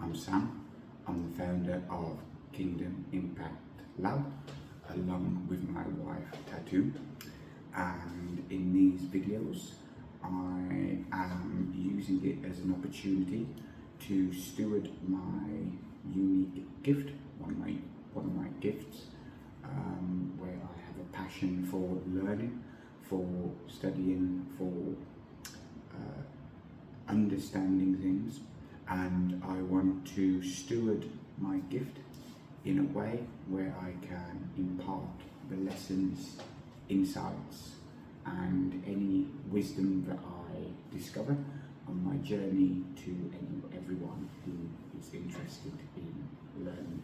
I'm Sam. I'm the founder of Kingdom Impact Lab, along with my wife Tattoo. And in these videos, I am using it as an opportunity to steward my unique gift, one of my gifts, where I have a passion for learning, for studying, for understanding things, and I want to steward my gift in a way where I can impart the lessons, insights, and any wisdom that I discover on my journey to everyone who is interested in learning.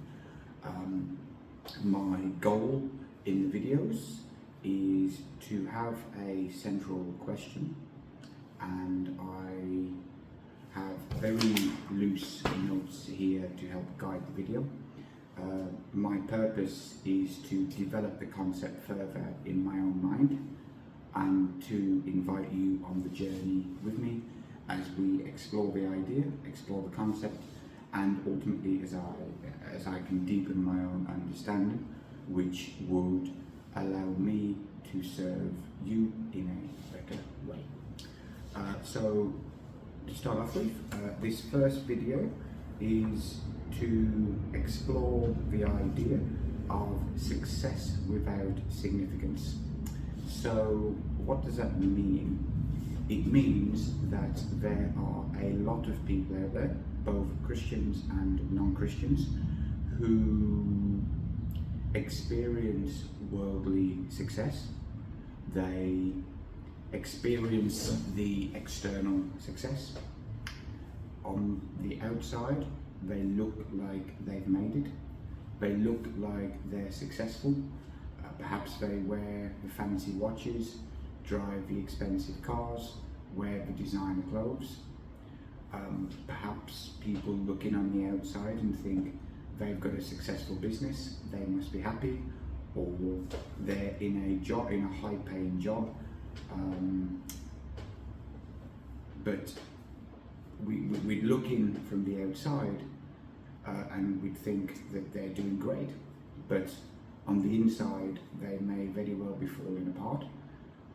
My goal in the videos is to have a central question, and I have very loose notes here to help guide the video. My purpose is to develop the concept further in my own mind and to invite you on the journey with me as we explore the idea, explore the concept, and ultimately as I can deepen my own understanding, which would allow me to serve you in a better way. So to start off with, this first video is to explore the idea of success without significance. So what does that mean? It means that there are a lot of people out there, both Christians and non-Christians, who experience worldly success. They experience the external success. On the outside, they look like they've made it. They look like they're successful. Perhaps they wear the fancy watches, drive the expensive cars, wear the designer clothes. Perhaps people looking on the outside and think they've got a successful business, they must be happy, or they're in a job, in a high-paying job. But we'd look in from the outside and we'd think that they're doing great, but on the inside they may very well be falling apart.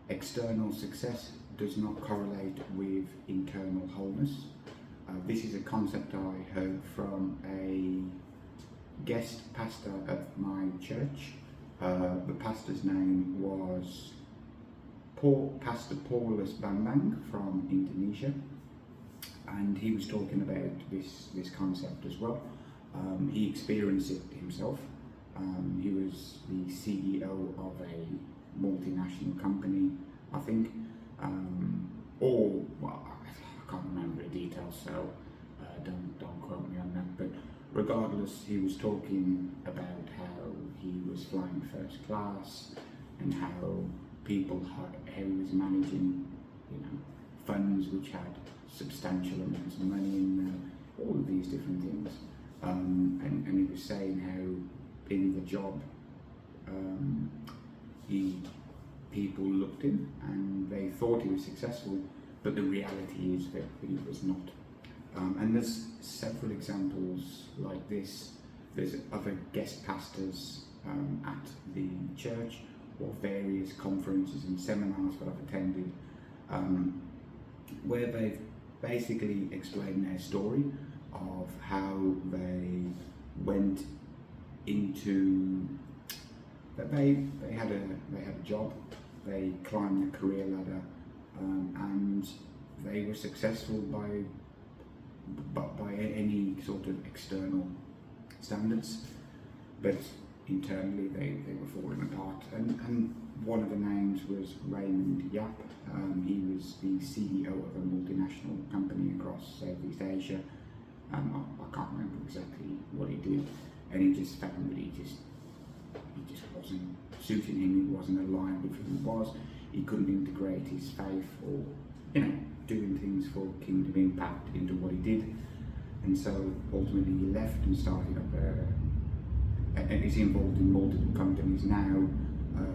External success does not correlate with internal wholeness. This is a concept I heard from a guest pastor at my church. The pastor's name was Pastor Paulus Bambang from Indonesia, and he was talking about this concept as well. He experienced it himself. He was the CEO of a multinational company, I think, or well, I can't remember the details, so don't quote me on that. But regardless, he was talking about how he was flying first class and how he was managing, funds which had substantial amounts of money in them, all of these different things. And he was saying how in the job people looked in and they thought he was successful, but the reality is that he was not. And there's several examples like this. There's other guest pastors at the church, or various conferences and seminars that I've attended, where they've basically explained their story of how they went into that they had a job, they climbed the career ladder, and they were successful by any sort of external standards, but internally they were falling apart. And one of the names was Raymond Yap. He was the CEO of a multinational company across Southeast Asia. I can't remember exactly what he did, and he just found that he just wasn't suiting him. He wasn't aligned with who he was. He couldn't integrate his faith or doing things for Kingdom Impact into what he did, and so ultimately he left and started up and is involved in multiple companies now,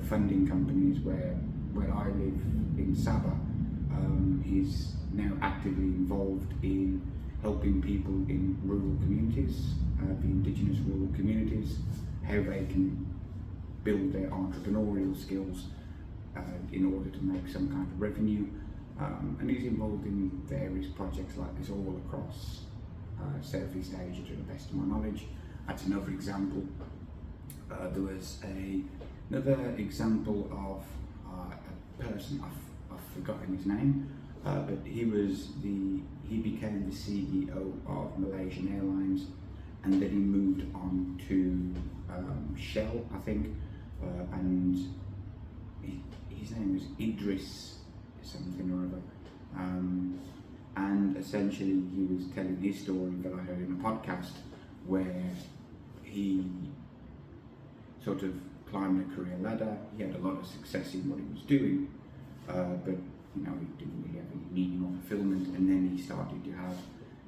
funding companies where I live in Sabah. He's now actively involved in helping people in rural communities, the indigenous rural communities, how they can build their entrepreneurial skills in order to make some kind of revenue. And he's involved in various projects like this all across Southeast Asia to the best of my knowledge. That's another example. There was another example of a person, I've forgotten his name, but he became the CEO of Malaysian Airlines, and then he moved on to Shell, I think, and his name was Idris something or other, and essentially he was telling his story that I heard in a podcast where he sort of climbed the career ladder. He had a lot of success in what he was doing, but he didn't really have any meaning or fulfilment. And then he started to have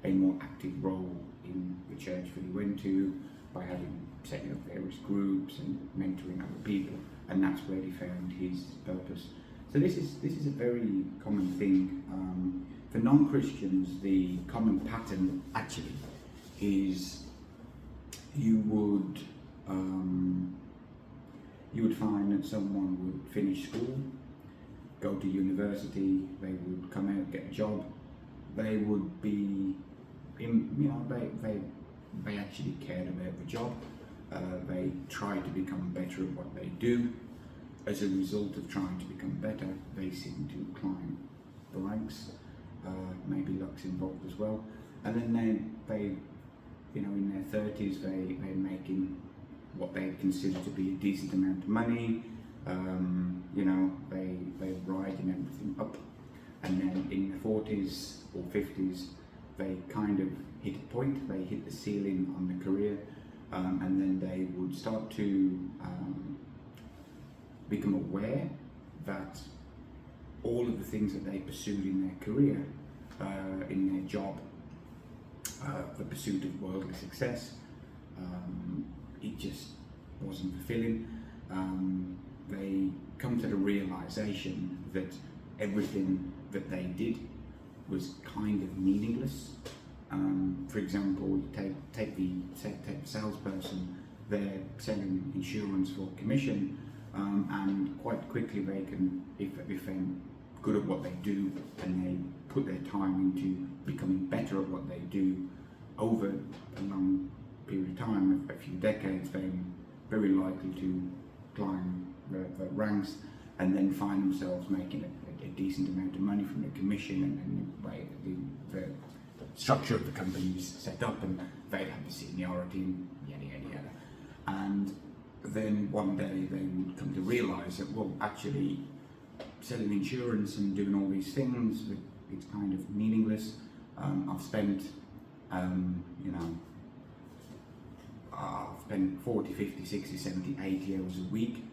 a more active role in the church that he went to by setting up various groups and mentoring other people, and that's where he found his purpose. So this is a very common thing. For non-Christians, the common pattern actually is you would find that someone would finish school, go to university, they would come out, get a job, they would be they actually cared about the job, they tried to become better at what they do. As a result of trying to become better, they seem to climb the ranks, maybe luck's involved as well, and then they in their 30s they're making what they consider to be a decent amount of money. They're riding everything up, and then in their 40s or 50s they kind of hit a point, they hit the ceiling on the career, and then they would start to become aware that all of the things that they pursued in their career, in their job, the pursuit of worldly success, it just wasn't fulfilling. They come to the realization that everything that they did was kind of meaningless. For example, take the salesperson, they're selling insurance for commission, and quite quickly they can, if they're good at what they do and they put their time into becoming better at what they do over a long period of time, a few decades, they're very likely to climb the ranks and then find themselves making a decent amount of money from the commission and the way the structure of the company is set up, and they have the seniority and yada yada yada. And then one day they would come to realise that, well, actually selling insurance and doing all these things, it's kind of meaningless. I've spent I've spent 40, 50, 60, 70, 80 hours a week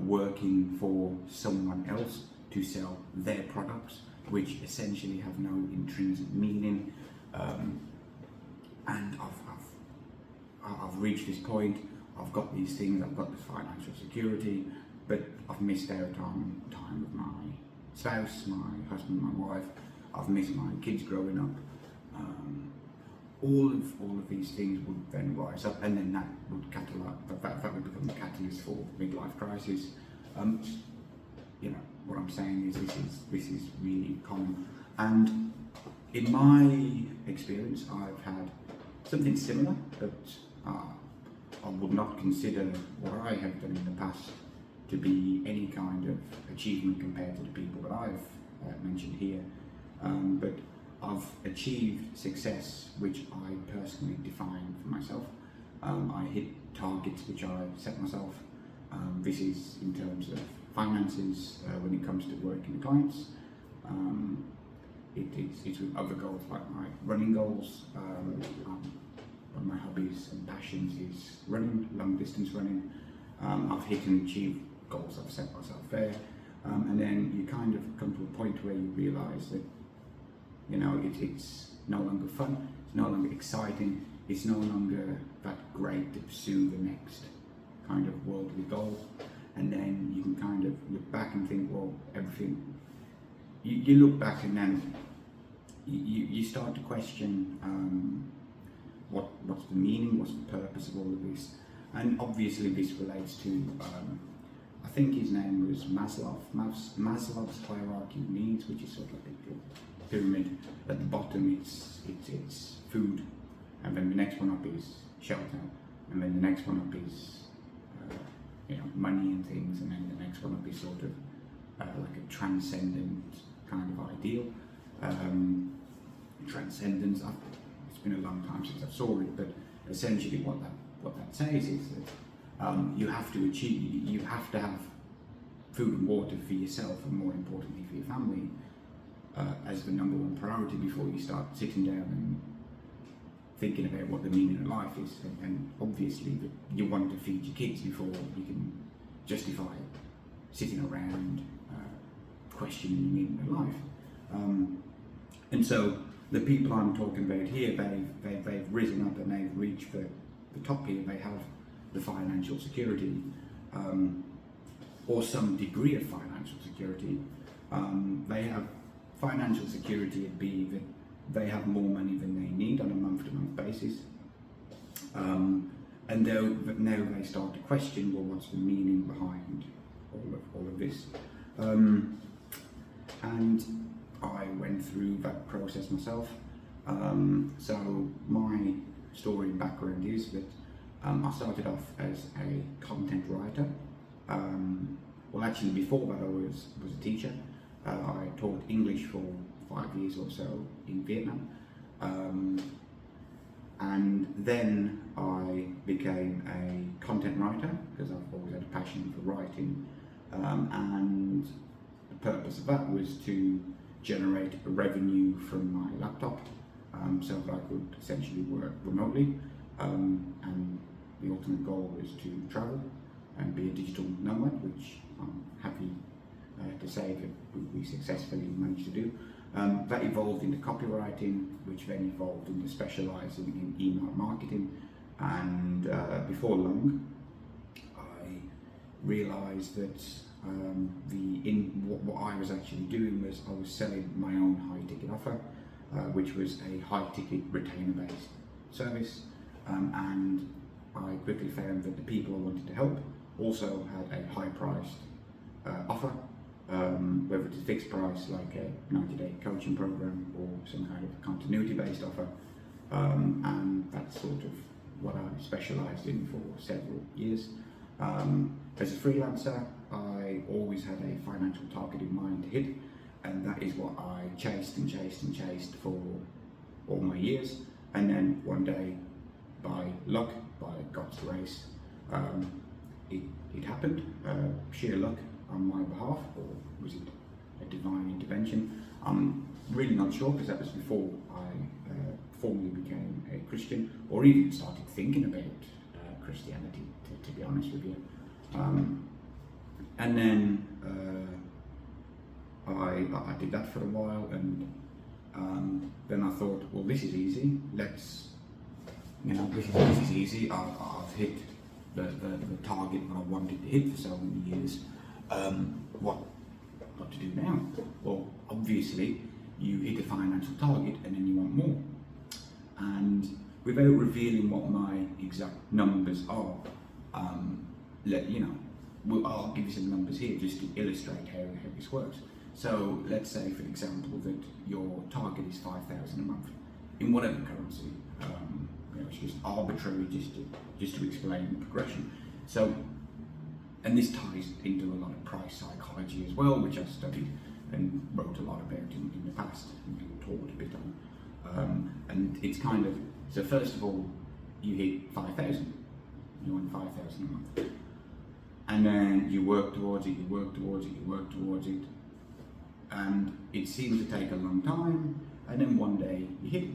working for someone else to sell their products, which essentially have no intrinsic meaning. And I've reached this point, I've got these things, I've got this financial security, but I've missed out on time with my spouse, my husband, my wife. I've missed my kids growing up. All of these things would then rise up, and then that would that would become the catalyst for midlife crisis. What I'm saying is this is really common, and in my experience, I've had something similar, but I would not consider what I have done in the past to be any kind of achievement compared to the people that I've mentioned here. But I've achieved success which I personally define for myself. I hit targets which I set myself. This is in terms of finances, when it comes to working with clients. It's with other goals like my running goals. One of my hobbies and passions is running, long distance running. I've hit and achieved goals I've set myself there. And then you kind of come to a point where you realise that it's no longer fun, it's no longer exciting, it's no longer that great to pursue the next kind of worldly goal. And then you can kind of look back and think, well, everything, you look back and then you start to question what's the meaning, what's the purpose of all of this, and obviously this relates to I think his name was Maslow's hierarchy of needs, which is sort of like a pyramid. At the bottom it's food, and then the next one up is shelter, and then the next one up is money and things, and then the next one up is sort of like a transcendent kind of ideal. Transcendence. It's been a long time since I saw it, but essentially what that says is that you have to have food and water for yourself, and more importantly for your family, as the number one priority before you start sitting down and thinking about what the meaning of life is. And obviously you want to feed your kids before you can justify sitting around questioning the meaning of life. And so the people I'm talking about here, they've risen up and they've reached the top here. They have the financial security, or some degree of financial security. They have financial security would be that they have more money than they need on a month-to-month basis. And now they start to question, well, what's the meaning behind all of this? And I went through that process myself. So my story and background is that I started off as a content writer. Well, actually, before that, I was a teacher. I taught English for 5 years or so in Vietnam. And then I became a content writer because I've always had a passion for writing. And the purpose of that was to generate revenue from my laptop, so that I could essentially work remotely. And the ultimate goal was to travel and be a digital nomad, which I'm happy to say that we successfully managed to do. That evolved into copywriting, which then evolved into specialising in email marketing. And before long, I realised that what I was actually doing was I was selling my own high-ticket offer, which was a high-ticket retainer-based service, and I quickly found that the people I wanted to help also had a high-priced offer, whether it's a fixed price like a 90-day coaching program or some kind of continuity-based offer, and that's sort of what I specialised in for several years. As a freelancer, I always had a financial target in mind to hit, and that is what I chased and chased and chased for all my years. And then one day, by luck, by God's grace, it happened. Sheer luck on my behalf, or was it a divine intervention? I'm really not sure, because that was before I formally became a Christian, or even started thinking about Christianity, to be honest with you. And then I did that for a while, and then I thought, well, this is easy. This is easy. I've hit the target that I wanted to hit for so many years. What to do now? Well, obviously, you hit a financial target, and then you want more. And without revealing what my exact numbers are, I'll give you some numbers here just to illustrate how this works. So let's say, for example, that your target is 5,000 a month in whatever currency. It's just arbitrary, just to explain the progression. So, and this ties into a lot of price psychology as well, which I studied and wrote a lot about in the past and taught a bit on. And it's kind of, so first of all, you hit 5,000. You want 5,000 a month. And then you work towards it, you work towards it, you work towards it. And it seems to take a long time, and then one day you hit it.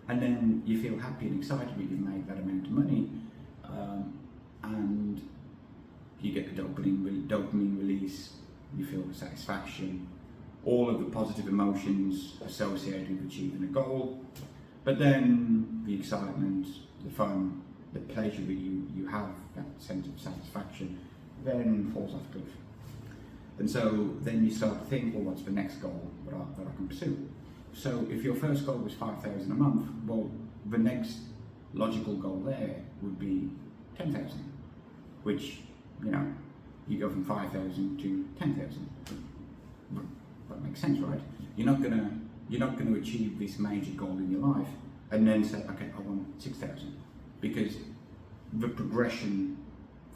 And then you feel happy and excited that you've made that amount of money, and you get the dopamine release, you feel the satisfaction, all of the positive emotions associated with achieving a goal. But then the excitement, the fun, the pleasure that you have, that sense of satisfaction, then falls off the cliff. And so then you start to think, well, what's the next goal that I can pursue? So if your first goal was 5,000 a month, well, the next logical goal there would be 10,000, which, you know, you go from 5,000 to 10,000. That makes sense, right? You're not gonna achieve this major goal in your life and then say, okay, I want 6,000, because the progression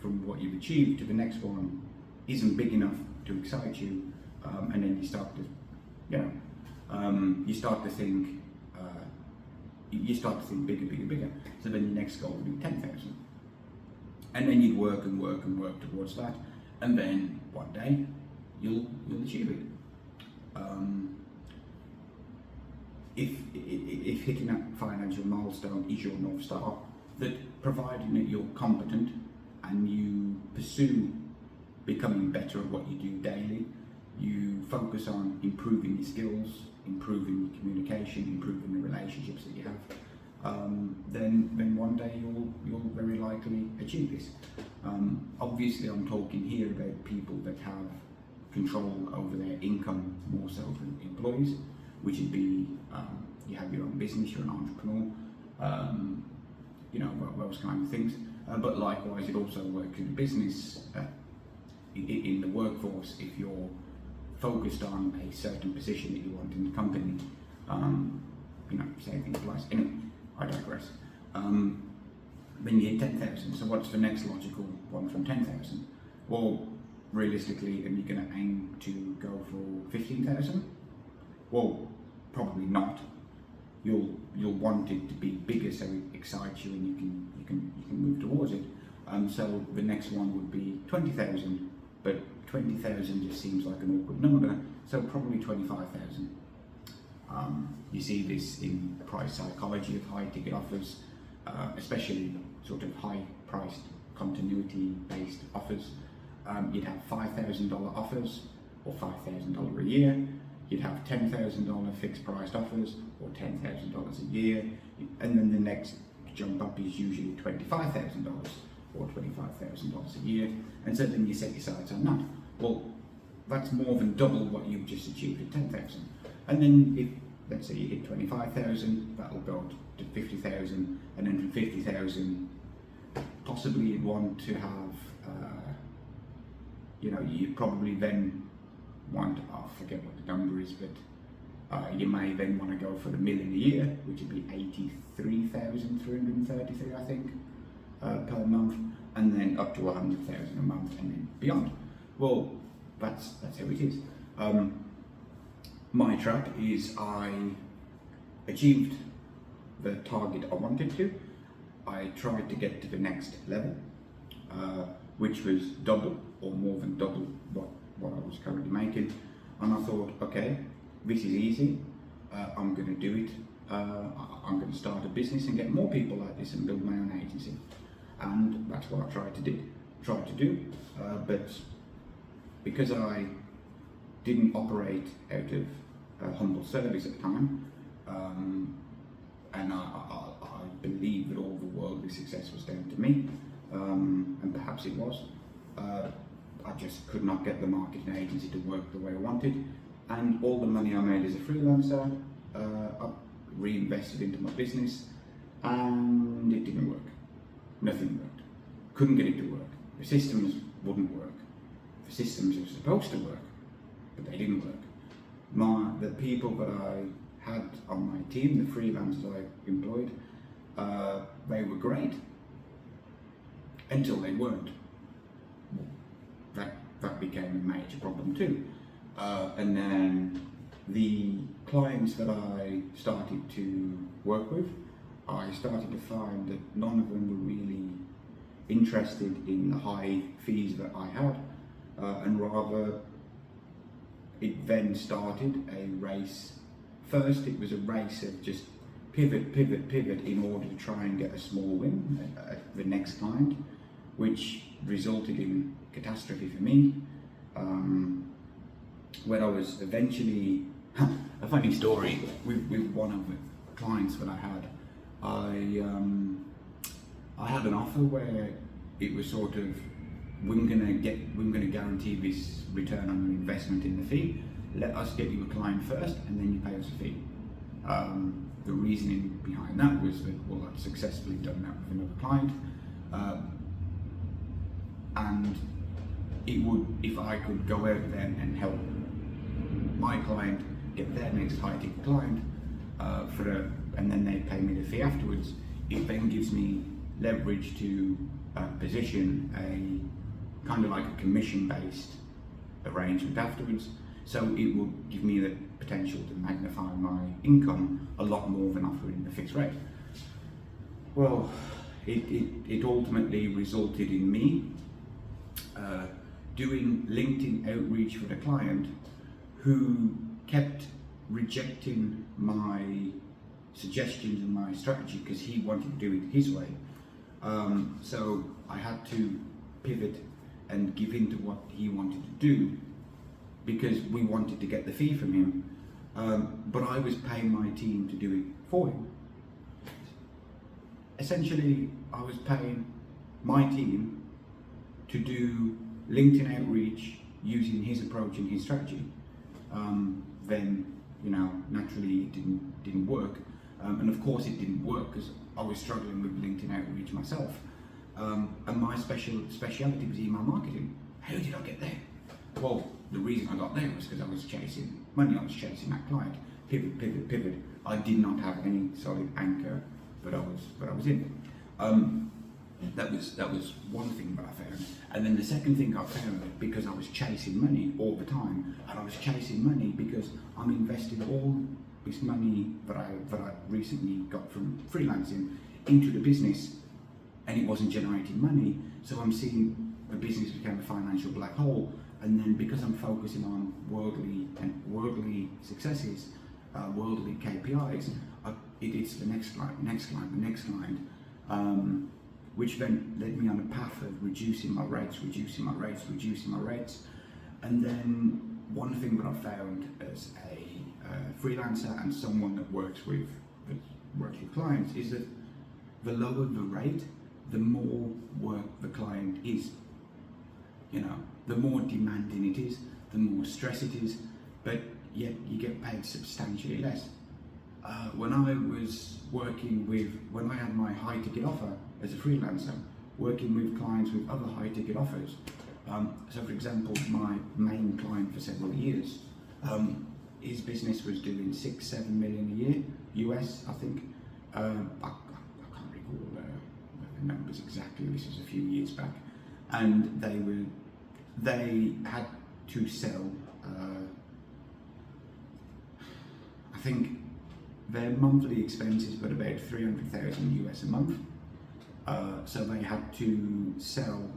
from what you've achieved to the next one isn't big enough to excite you, and then you start to, you know, you start to think bigger. So then your next goal would be 10,000, and then you'd work and work and work towards that, and then one day you'll achieve it. If hitting that financial milestone is your North Star, that providing that you're competent and you pursue becoming better at what you do daily, you focus on improving your skills, improving your communication, improving the relationships that you have, then one day you'll very likely achieve this. Obviously, I'm talking here about people that have control over their income more so than employees, which would be you have your own business, you're an entrepreneur, you know, those kind of things. But likewise, it also works in business, in the workforce. If you're focused on a certain position that you want in the company, you know, same thing applies. Anyway, I digress. Then you hit 10,000. So what's the next logical one from 10,000? Well, realistically, are you going to aim to go for 15,000? Well, probably not. You'll want it to be bigger so it excites you and you can move towards it. So the next one would be 20,000, but 20,000 just seems like an awkward number, so probably 25,000. You see this in price psychology of high ticket offers, especially sort of high priced continuity based offers. You'd have $5,000 offers, or $5,000 a year. You'd have $10,000 fixed priced offers, or $10,000 a year, and then the next jump up is usually $25,000 or $25,000 a year, and so then you set your sights on that. Well, that's more than double what you've just achieved at 10,000. And then if, let's say you hit 25,000, that'll go to 50,000, and then from 50,000, possibly you'd want to have, you know, you'd probably then want, I forget what the number is, but you may then want to go for $1 million a year, which would be 83,333, I think, per month, and then up to 100,000 a month, and then beyond. Well, that's how it is. My trap is I achieved the target I wanted to. I tried to get to the next level, which was double or more than double what I was currently making, and I thought, okay, this is easy. I'm going to do it. I'm going to start a business and get more people like this and build my own agency, and that's what I tried to do. But because I didn't operate out of humble service at the time, and I believe that all the worldly success was down to me, and perhaps it was. I just could not get the marketing agency to work the way I wanted, and all the money I made as a freelancer, I reinvested into my business, and it didn't work. Nothing worked. Couldn't get it to work. The systems wouldn't work. The systems were supposed to work, but they didn't work. The people that I had on my team, the freelancers I employed, they were great until they weren't. That became a major problem too. And then the clients that I started to work with, I started to find that none of them were really interested in the high fees that I had, and rather it then started a race. First it was a race of just pivot in order to try and get a small win at the next client, which resulted in catastrophe for me. When I was eventually, a funny story with one of the clients that I had, I had an offer where it was sort of we're gonna guarantee this return on your investment in the fee. Let us get you a client first, and then you pay us a fee. The reasoning behind that was that, well, I'd successfully done that with another client, and it would, if I could go out there and help my client get their next high-ticket client, and then they pay me the fee afterwards, it then gives me leverage to position a kind of like a commission-based arrangement afterwards. So it will give me the potential to magnify my income a lot more than offering the fixed rate. Well, it ultimately resulted in me doing LinkedIn outreach for the client who kept rejecting my suggestions and my strategy because he wanted to do it his way. So I had to pivot and give in to what he wanted to do because we wanted to get the fee from him, but I was paying my team to do it for him. Essentially, I was paying my team to do LinkedIn outreach using his approach and his strategy. Then, naturally it didn't work. And of course it didn't work because I was struggling with LinkedIn outreach myself. And my speciality was email marketing. How did I get there? Well, the reason I got there was because I was chasing money, I was chasing that client. Pivot. I did not have any solid anchor, but I was in. That was one thing that I found. And then the second thing I found, because I was chasing money all the time, and I was chasing money because I'm investing all this money that I recently got from freelancing into the business, and it wasn't generating money. So I'm seeing the business become a financial black hole. And then because I'm focusing on worldly successes, worldly KPIs, it's the next client, which then led me on a path of reducing my rates. And then one thing that I found as a freelancer and someone that works with clients is that the lower the rate, the more work the client is. The more demanding it is, the more stress it is, but yet you get paid substantially less. When I had my high ticket offer as a freelancer, working with clients with other high ticket offers. So for example, my main client for several years, his business was doing 6-7 million a year, US, I think. I can't recall the numbers exactly, this was a few years back. And they had to sell, I think their monthly expenses were about 300,000 US a month. So they had to sell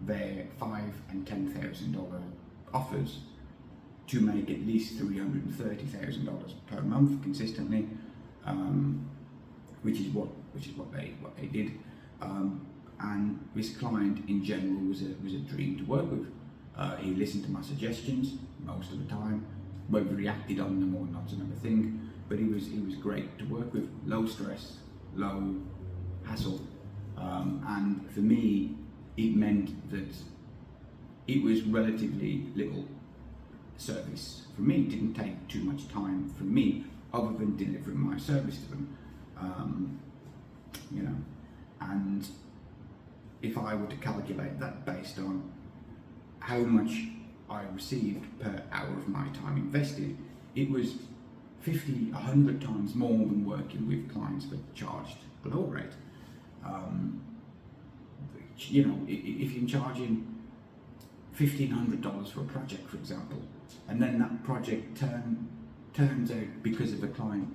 their $5,000 and $10,000 offers to make at least $330,000 per month consistently, which is what they did. And this client in general was a dream to work with. He listened to my suggestions most of the time. Whether he acted on them or not's another thing. But he was great to work with. Low stress, low hassle, and for me, it meant that it was relatively little service for me. It didn't take too much time from me, other than delivering my service to them. And if I were to calculate that based on how much I received per hour of my time invested, it was 50, 100 times more than working with clients that charged a lower rate. If you're charging $1,500 for a project, for example, and then that project turns out, because of the client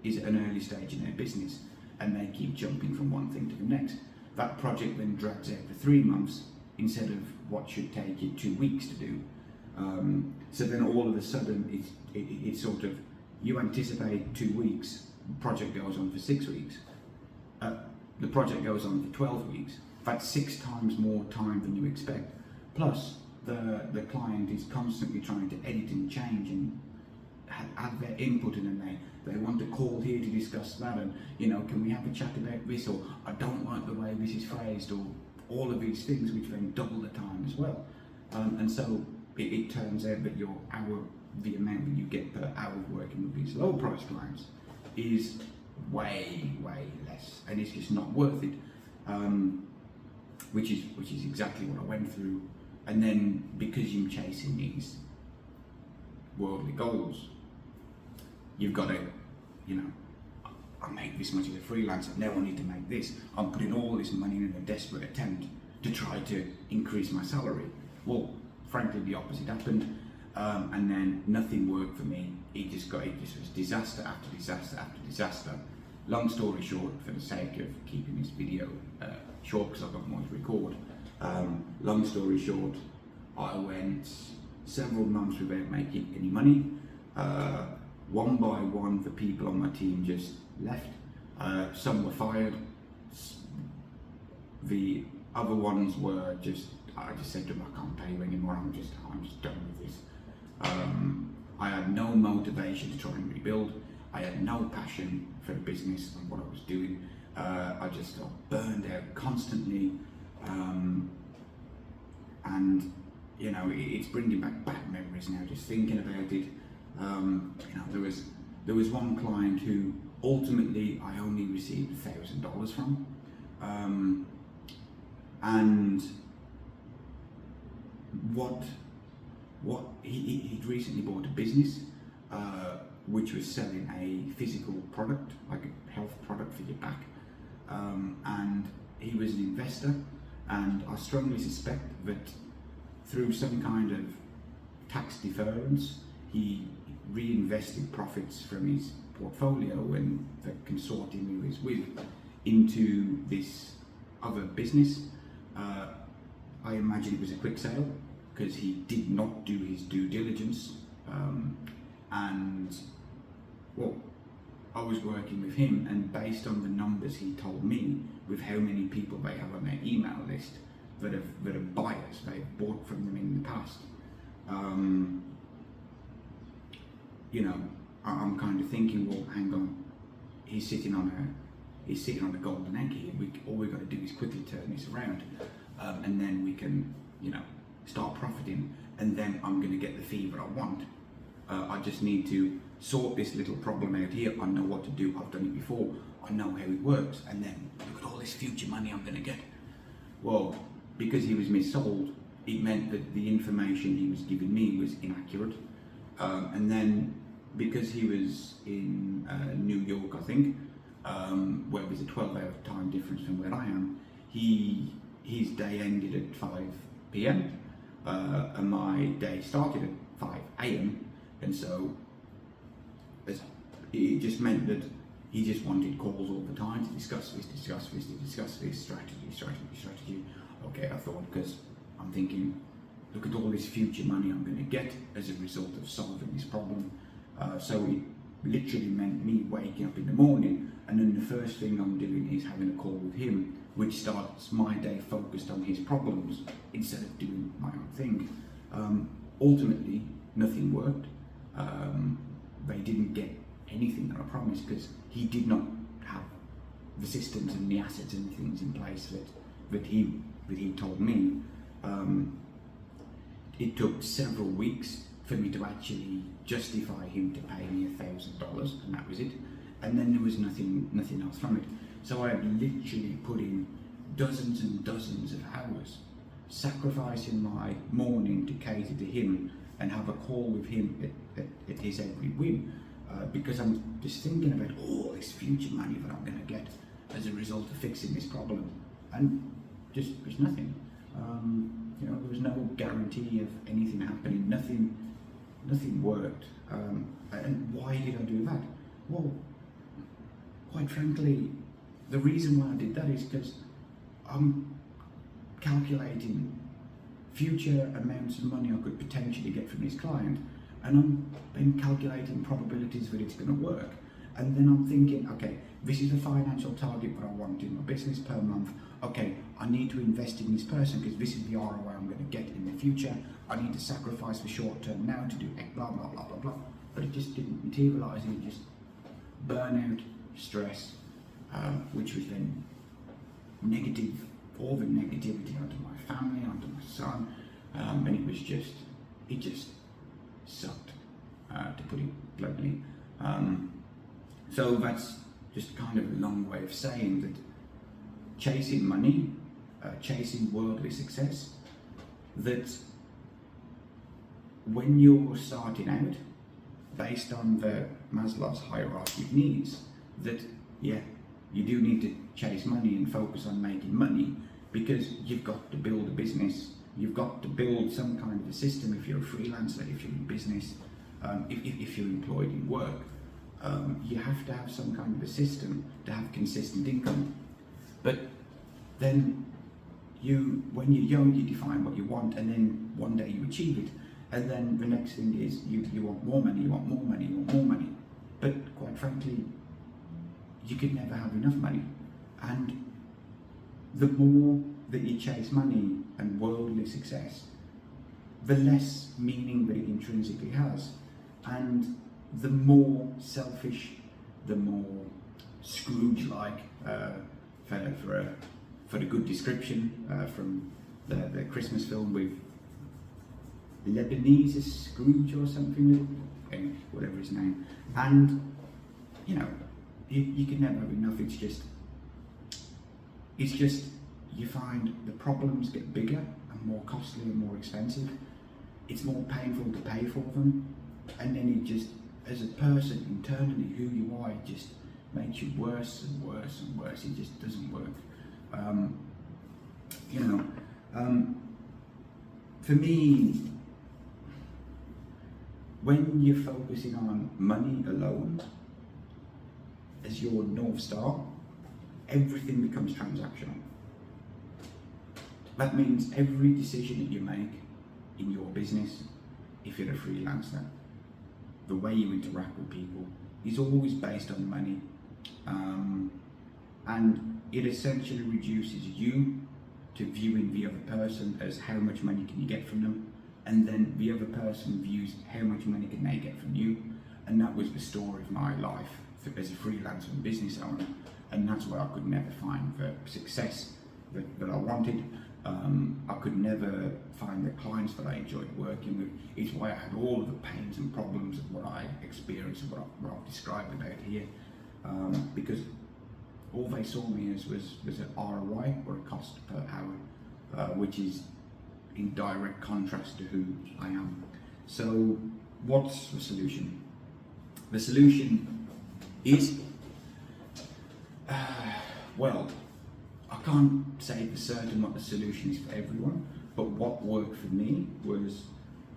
is at an early stage in their business and they keep jumping from one thing to the next, that project then drags out for 3 months instead of what should take you 2 weeks to do. So then all of a sudden it's sort of, you anticipate 2 weeks, the project goes on for 6 weeks. The project goes on for 12 weeks. That's 6 times more time than you expect. Plus, the client is constantly trying to edit and change and add their input in, and they want to call here to discuss that, and can we have a chat about this, or I don't like the way this is phrased, or all of these things, which then double the time as well. And so it turns out that the amount that you get per hour working with these low price clients is way less, and it's just not worth it. Which is exactly what I went through. And then because you're chasing these worldly goals, you've got to, I make this much as a freelancer, now I need to make this. I'm putting all this money in a desperate attempt to try to increase my salary. Well, frankly, the opposite happened, and then nothing worked for me. It just was disaster after disaster after disaster. Long story short, for the sake of keeping this video short, because I've got more to record, long story short, I went several months without making any money. One by one, the people on my team just left. Some were fired. The other ones were I just said to them, I can't pay you anymore. I'm just done with this. I had no motivation to try and rebuild. I had no passion for the business and what I was doing. I just got burned out constantly, and it's bringing back bad memories now just thinking about it. There was one client who ultimately I only received $1,000 from, and he'd recently bought a business which was selling a physical product, like a health product for your back, and he was an investor, and I strongly suspect that through some kind of tax deference he reinvested profits from his portfolio and the consortium he was with into this other business. I imagine it was a quick sale because he did not do his due diligence, and well, I was working with him, and based on the numbers he told me with how many people they have on their email list that are buyers, they've bought from them in the past, I'm kind of thinking, well, hang on, he's sitting on a golden egg here. All we've got to do is quickly turn this around, and then we can, start profiting, and then I'm going to get the fee that I want. I just need to sort this little problem out here. I know what to do. I've done it before. I know how it works, and then look at all this future money I'm going to get. Well, because he was missold, it meant that the information he was giving me was inaccurate, and then because he was in New York, I think, where there's a 12-hour time difference from where I am, his day ended at 5 p.m. And my day started at 5 a.m. and so it just meant that he just wanted calls all the time to discuss this, strategy. Okay, I thought, because I'm thinking, look at all this future money I'm going to get as a result of solving this problem. So it literally meant me waking up in the morning, and then the first thing I'm doing is having a call with him, which starts my day focused on his problems instead of doing my own thing. Ultimately, nothing worked. They didn't get anything that I promised because he did not have the systems and the assets and the things in place that he told me. It took several weeks for me to actually justify him to pay me $1,000, and that was it. And then there was nothing else from it. So I had literally put in dozens and dozens of hours, sacrificing my morning to cater to him and have a call with him at his every whim, because I'm just thinking about all this future money that I'm going to get as a result of fixing this problem, and just there's nothing. There was no guarantee of anything happening. Nothing worked. And why did I do that? Well, quite frankly, the reason why I did that is because I'm calculating future amounts of money I could potentially get from this client, and I'm then calculating probabilities that it's going to work. And then I'm thinking, okay, this is the financial target that I want in my business per month. Okay, I need to invest in this person because this is the ROI I'm going to get in the future. I need to sacrifice the short term now to do blah, blah, blah, blah, blah. But it just didn't materialize, and it just burnout, stress, which was then negative all the negativity onto my family, onto my son, and it just sucked, to put it bluntly. So that's just kind of a long way of saying that chasing money, chasing worldly success, that when you're starting out, based on the Maslow's hierarchy of needs, that yeah, you do need to chase money and focus on making money, because you've got to build a business, you've got to build some kind of a system if you're a freelancer, if you're in business, if you're employed in work. You have to have some kind of a system to have consistent income. But then when you're young, you define what you want, and then one day you achieve it, and then the next thing is you want more money, you want more money, you want more money. But quite frankly, you could never have enough money. And the more that you chase money and worldly success, the less meaning that it intrinsically has. And the more selfish, the more Scrooge-like, for a good description from the Christmas film with Lebanese Scrooge or something, anyway, whatever his name. And you know, you can never have enough. It's just you find the problems get bigger and more costly and more expensive. It's more painful to pay for them, and then it just, as a person internally, who you are, it just makes you worse and worse and worse. It just doesn't work. For me, when you're focusing on money alone as your North Star, everything becomes transactional. That means every decision that you make in your business, if you're a freelancer, the way you interact with people is always based on money. And it essentially reduces you to viewing the other person as how much money can you get from them, and then the other person views how much money can they get from you. And that was the story of my life as a freelancer and business owner, and that's why I could never find the success that I wanted. I could never find the clients that I enjoyed working with. It's why I had all of the pains and problems of what I experienced and what I've described about here, because all they saw me as was an ROI, or a cost per hour, which is in direct contrast to who I am. So what's the solution? The solution is, well, I can't say for certain what the solution is for everyone, but what worked for me was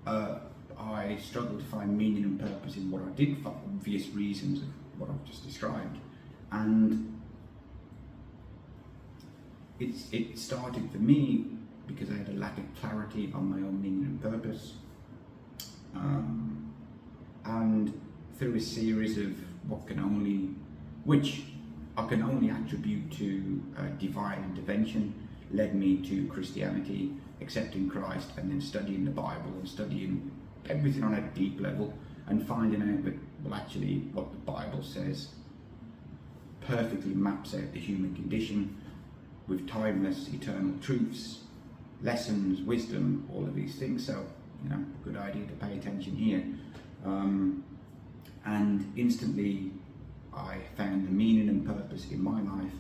I struggled to find meaning and purpose in what I did for obvious reasons of what I've just described. And it started for me because I had a lack of clarity on my own meaning and purpose. And through a series of which I can only attribute to divine intervention, led me to Christianity, accepting Christ, and then studying the Bible and studying everything on a deep level, and finding out that, well, actually what the Bible says perfectly maps out the human condition with timeless, eternal truths, lessons, wisdom, all of these things. So, good idea to pay attention here. And instantly I found the meaning and purpose in my life.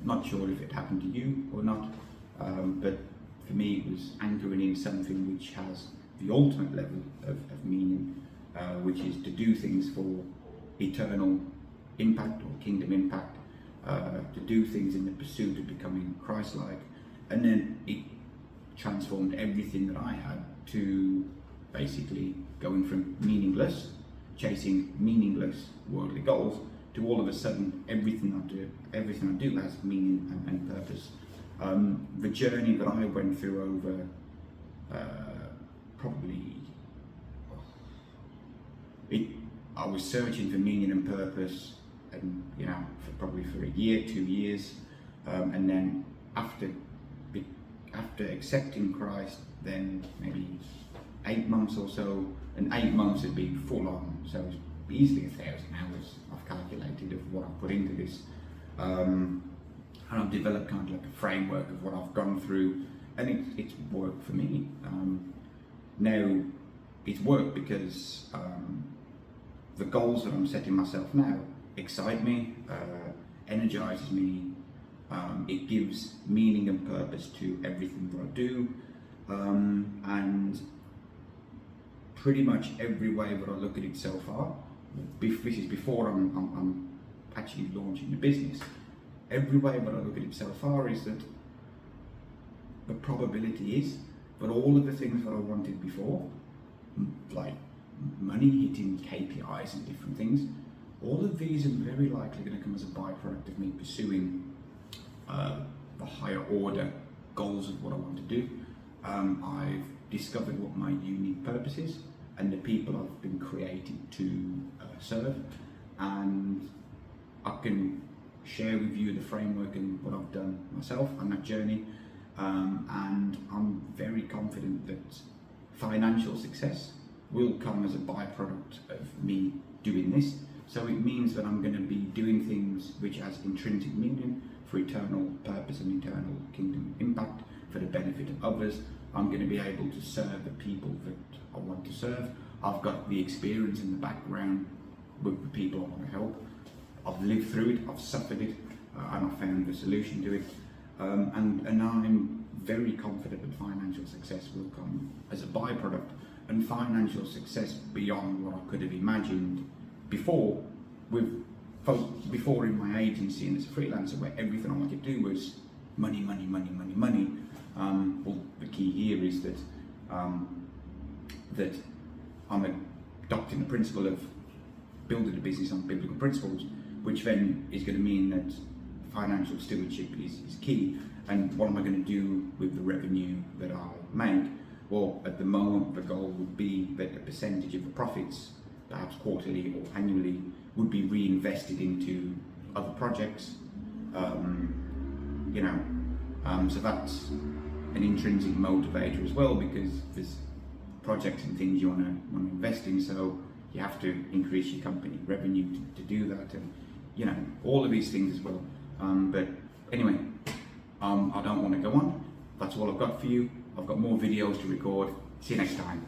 Not sure if it happened to you or not, but for me it was anchoring in something which has the ultimate level of meaning, which is to do things for eternal impact or kingdom impact, to do things in the pursuit of becoming Christ-like. And then it transformed everything that I had to basically going from meaningless, chasing meaningless worldly goals, to all of a sudden everything I do has meaning and purpose. The journey that I went through over I was searching for meaning and purpose, and for a year, 2 years, and then after accepting Christ, then maybe 8 months or so, and 8 months had been full on, so it was easily 1,000 hours I've calculated of what I put into this. and I've developed kind of like a framework of what I've gone through, and it's worked for me. Now, it's worked because the goals that I'm setting myself now excite me, energizes me. It gives meaning and purpose to everything that I do, and pretty much every way that I look at it so far, this is before I'm actually launching the business, every way that I look at it so far is that the probability is that all of the things that I wanted before, like money, hitting KPIs and different things, all of these are very likely going to come as a byproduct of me pursuing the higher order goals of what I want to do. I've discovered what my unique purpose is and the people I've been created to serve, and I can share with you the framework and what I've done myself on that journey, and I'm very confident that financial success will come as a byproduct of me doing this. So it means that I'm going to be doing things which has intrinsic meaning for eternal purpose and eternal kingdom impact for the benefit of others. I'm going to be able to serve the people that I want to serve. I've got the experience and the background with the people I want to help. I've lived through it, I've suffered it, and I found the solution to it. And I'm very confident that financial success will come as a byproduct, and financial success beyond what I could have imagined before, before in my agency and as a freelancer, where everything I wanted to do was money, money, money, money, money. Well, the key here is that that I'm adopting the principle of building a business on biblical principles, which then is going to mean that financial stewardship is key. And what am I going to do with the revenue that I make? Well, at the moment, the goal would be that a percentage of the profits, perhaps quarterly or annually, would be reinvested into other projects. So that's an intrinsic motivator as well, because there's projects and things you want to invest in, so you have to increase your company revenue to do that, and all of these things as well. But anyway, I don't want to go on. That's all I've got for you. I've got more videos to record. See you next time.